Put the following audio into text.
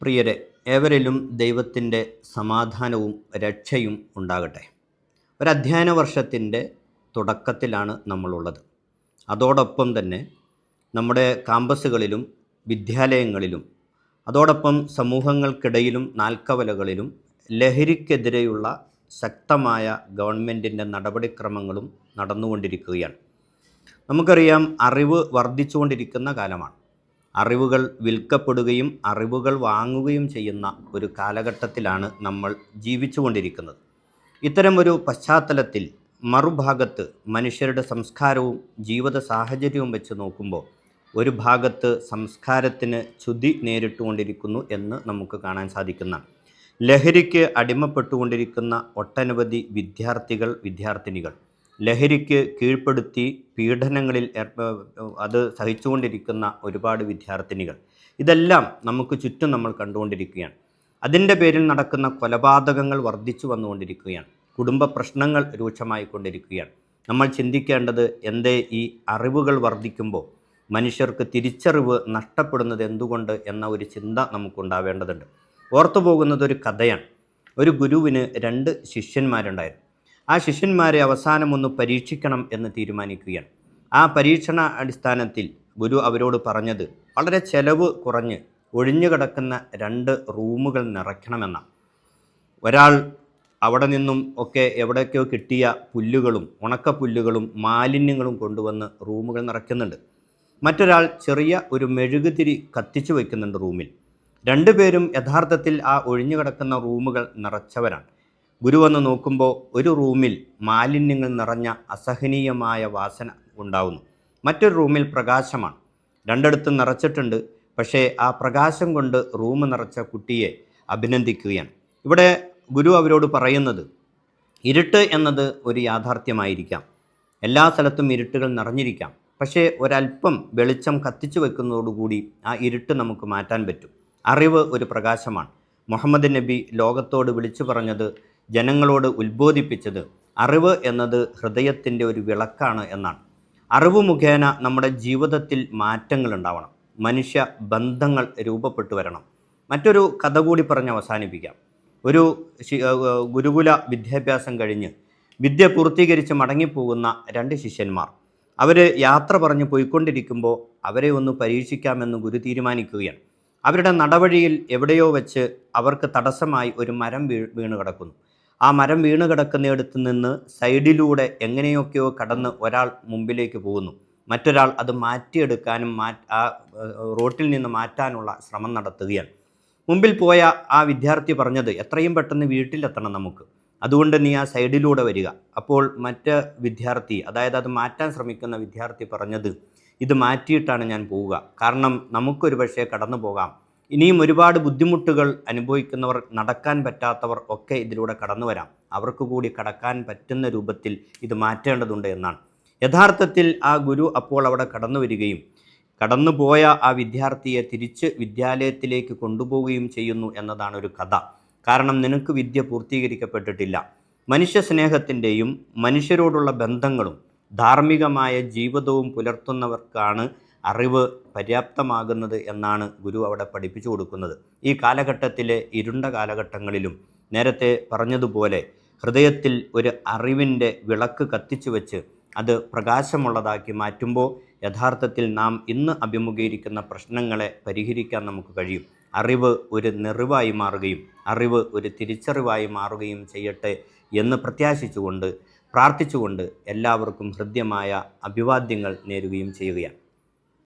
പ്രിയരെ, ഏവരിലും ദൈവത്തിൻ്റെ സമാധാനവും രക്ഷയും ഉണ്ടാകട്ടെ. ഒരധ്യയന വർഷത്തിൻ്റെ തുടക്കത്തിലാണ് നമ്മളുള്ളത്. അതോടൊപ്പം തന്നെ നമ്മുടെ കാമ്പസുകളിലും വിദ്യാലയങ്ങളിലും അതോടൊപ്പം സമൂഹങ്ങൾക്കിടയിലും നാൽക്കവലകളിലും ലഹരിക്കെതിരെയുള്ള ശക്തമായ ഗവൺമെൻറ്റിൻ്റെ നടപടിക്രമങ്ങളും നടന്നുകൊണ്ടിരിക്കുകയാണ്. നമുക്കറിയാം, അറിവ് വർദ്ധിച്ചുകൊണ്ടിരിക്കുന്ന കാലമാണ്. അറിവുകൾ വിൽക്കപ്പെടുകയും അറിവുകൾ വാങ്ങുകയും ചെയ്യുന്ന ഒരു കാലഘട്ടത്തിലാണ് നമ്മൾ ജീവിച്ചുകൊണ്ടിരിക്കുന്നത്. ഇത്തരമൊരു പശ്ചാത്തലത്തിൽ മറുഭാഗത്ത് മനുഷ്യരുടെ സംസ്കാരവും ജീവിത സാഹചര്യവും വെച്ച് നോക്കുമ്പോൾ ഒരു ഭാഗത്ത് സംസ്കാരത്തിന് ച്യുതി നേരിട്ടുകൊണ്ടിരിക്കുന്നു എന്ന് നമുക്ക് കാണാൻ സാധിക്കുന്ന, ലഹരിക്ക് അടിമപ്പെട്ടുകൊണ്ടിരിക്കുന്ന ഒട്ടനവധി വിദ്യാർത്ഥിനികൾ, ലഹരിക്ക് കീഴ്പ്പെടുത്തി പീഡനങ്ങളിൽ അത് സഹിച്ചുകൊണ്ടിരിക്കുന്ന ഒരുപാട് വിദ്യാർത്ഥിനികൾ, ഇതെല്ലാം നമുക്ക് ചുറ്റും നമ്മൾ കണ്ടുകൊണ്ടിരിക്കുകയാണ്. അതിൻ്റെ പേരിൽ നടക്കുന്ന കൊലപാതകങ്ങൾ വർദ്ധിച്ചു വന്നുകൊണ്ടിരിക്കുകയാണ്. കുടുംബ പ്രശ്നങ്ങൾ രൂക്ഷമായിക്കൊണ്ടിരിക്കുകയാണ്. നമ്മൾ ചിന്തിക്കേണ്ടത്, എന്തേ ഈ അറിവുകൾ വർദ്ധിക്കുമ്പോൾ മനുഷ്യർക്ക് തിരിച്ചറിവ് നഷ്ടപ്പെടുന്നത് എന്തുകൊണ്ട് എന്ന ഒരു ചിന്ത നമുക്കുണ്ടാവേണ്ടതുണ്ട്. ഓർത്തു പോകുന്നത് ഒരു കഥയാണ്. ഒരു ഗുരുവിന് 2 ശിഷ്യന്മാരുണ്ടായിരുന്നു. ആ ശിഷ്യന്മാരെ അവസാനം ഒന്ന് പരീക്ഷിക്കണം എന്ന് തീരുമാനിക്കുകയാണ്. ആ പരീക്ഷണ അടിസ്ഥാനത്തിൽ ഗുരു അവരോട് പറഞ്ഞത്, വളരെ ചെലവ് കുറഞ്ഞ് ഒഴിഞ്ഞു കിടക്കുന്ന 2 റൂമുകൾ നിറയ്ക്കണമെന്നാണ്. ഒരാൾ അവിടെ നിന്നും ഒക്കെ എവിടേക്കോ കിട്ടിയ പുല്ലുകളും ഉണക്കപ്പുല്ലുകളും മാലിന്യങ്ങളും കൊണ്ടുവന്ന് റൂമുകൾ നിറയ്ക്കുന്നുണ്ട്. മറ്റൊരാൾ ചെറിയ ഒരു മെഴുകുതിരി കത്തിച്ചു വയ്ക്കുന്നുണ്ട് റൂമിൽ. 2 പേരും യഥാർത്ഥത്തിൽ ആ ഒഴിഞ്ഞു കിടക്കുന്ന റൂമുകൾ നിറച്ചവരാണ്. ഗുരു വന്ന് നോക്കുമ്പോൾ ഒരു റൂമിൽ മാലിന്യങ്ങൾ നിറഞ്ഞ അസഹനീയമായ വാസന ഉണ്ടാവുന്നു. മറ്റൊരു റൂമിൽ പ്രകാശമാണ്. 2 നിറച്ചിട്ടുണ്ട്. പക്ഷേ ആ പ്രകാശം കൊണ്ട് റൂം നിറച്ച കുട്ടിയെ അഭിനന്ദിക്കുകയാണ്. ഇവിടെ ഗുരു അവരോട് പറയുന്നത്, ഇരുട്ട് എന്നത് ഒരു യാഥാർത്ഥ്യമായിരിക്കാം. എല്ലാ സ്ഥലത്തും ഇരുട്ടുകൾ നിറഞ്ഞിരിക്കാം. പക്ഷേ ഒരല്പം വെളിച്ചം കത്തിച്ചു വെക്കുന്നതോടുകൂടി ആ ഇരുട്ട് നമുക്ക് മാറ്റാൻ പറ്റും. അറിവ് ഒരു പ്രകാശമാണ്. മുഹമ്മദ് നബി ലോകത്തോട് വിളിച്ചു പറഞ്ഞത്, ജനങ്ങളോട് ഉത്ബോധിപ്പിച്ചത്, അറിവ് എന്നത് ഹൃദയത്തിൻ്റെ ഒരു വിളക്കാണ് എന്നാണ്. അറിവ് മുഖേന നമ്മുടെ ജീവിതത്തിൽ മാറ്റങ്ങൾ ഉണ്ടാവണം. മനുഷ്യ ബന്ധങ്ങൾ രൂപപ്പെട്ടു വരണം. മറ്റൊരു കഥ കൂടി പറഞ്ഞ് അവസാനിപ്പിക്കാം. ഒരു ഗുരുകുല വിദ്യാഭ്യാസം കഴിഞ്ഞ് വിദ്യ പൂർത്തീകരിച്ച് മടങ്ങിപ്പോകുന്ന 2 ശിഷ്യന്മാർ, അവർ യാത്ര പറഞ്ഞ് പോയിക്കൊണ്ടിരിക്കുമ്പോൾ അവരെ ഒന്ന് പരീക്ഷിക്കാമെന്ന് ഗുരു തീരുമാനിക്കുകയാണ്. അവരുടെ നടവഴിയിൽ എവിടെയോ വെച്ച് അവർക്ക് തടസ്സമായി ഒരു മരം വീണ് കിടക്കുന്നു. ആ മരം വീണ് കിടക്കുന്നിടത്ത് നിന്ന് സൈഡിലൂടെ എങ്ങനെയൊക്കെയോ കടന്ന് ഒരാൾ മുമ്പിലേക്ക് പോകുന്നു. മറ്റൊരാൾ അത് മാറ്റിയെടുക്കാനും ആ റോട്ടിൽ നിന്ന് മാറ്റാനുള്ള ശ്രമം നടത്തുകയാണ്. മുമ്പിൽ പോയ ആ വിദ്യാർത്ഥി പറഞ്ഞത്, എത്രയും പെട്ടെന്ന് വീട്ടിലെത്തണം നമുക്ക്, അതുകൊണ്ട് നീ ആ സൈഡിലൂടെ വരിക. അപ്പോൾ മറ്റ് വിദ്യാർത്ഥി, അതായത് അത് മാറ്റാൻ ശ്രമിക്കുന്ന വിദ്യാർത്ഥി പറഞ്ഞത്, ഇത് മാറ്റിയിട്ടാണ് ഞാൻ പോവുക. കാരണം നമുക്കൊരു പക്ഷേ കടന്നു പോകാം. ഇനിയും ഒരുപാട് ബുദ്ധിമുട്ടുകൾ അനുഭവിക്കുന്നവർ, നടക്കാൻ പറ്റാത്തവർ ഒക്കെ ഇതിലൂടെ കടന്നു വരാം. അവർക്ക് കൂടി കടക്കാൻ പറ്റുന്ന രൂപത്തിൽ ഇത് മാറ്റേണ്ടതുണ്ട് എന്നാണ്. യഥാർത്ഥത്തിൽ ആ ഗുരു അപ്പോൾ അവിടെ കടന്നു വരികയും കടന്നുപോയ ആ വിദ്യാർത്ഥിയെ തിരിച്ച് വിദ്യാലയത്തിലേക്ക് കൊണ്ടുപോവുകയും ചെയ്യുന്നു എന്നതാണ് ഒരു കഥ. കാരണം നിനക്ക് വിദ്യ പൂർത്തീകരിക്കപ്പെട്ടിട്ടില്ല. മനുഷ്യ സ്നേഹത്തിൻ്റെയും മനുഷ്യരോടുള്ള ബന്ധങ്ങളും ധാർമ്മികമായ ജീവിതവും പുലർത്തുന്നവർക്കാണ് അറിവ് പര്യാപ്തമാകുന്നത് എന്നാണ് ഗുരു അവിടെ പഠിപ്പിച്ചു കൊടുക്കുന്നത്. ഈ കാലഘട്ടത്തിലെ ഇരുണ്ട കാലഘട്ടങ്ങളിലും നേരത്തെ പറഞ്ഞതുപോലെ ഹൃദയത്തിൽ ഒരു അറിവിൻ്റെ വിളക്ക് കത്തിച്ചു വെച്ച് അത് പ്രകാശമുള്ളതാക്കി മാറ്റുമ്പോൾ യഥാർത്ഥത്തിൽ നാം ഇന്ന് അഭിമുഖീകരിക്കുന്ന പ്രശ്നങ്ങളെ പരിഹരിക്കാൻ നമുക്ക് കഴിയും. അറിവ് ഒരു നെറിവായി മാറുകയും അറിവ് ഒരു തിരിച്ചറിവായി മാറുകയും ചെയ്യട്ടെ എന്ന് പ്രത്യാശിച്ചുകൊണ്ട് പ്രാർത്ഥിച്ചുകൊണ്ട് എല്ലാവർക്കും ഹൃദ്യമായ അഭിവാദ്യങ്ങൾ നേരുകയും ചെയ്യുകയാണ്.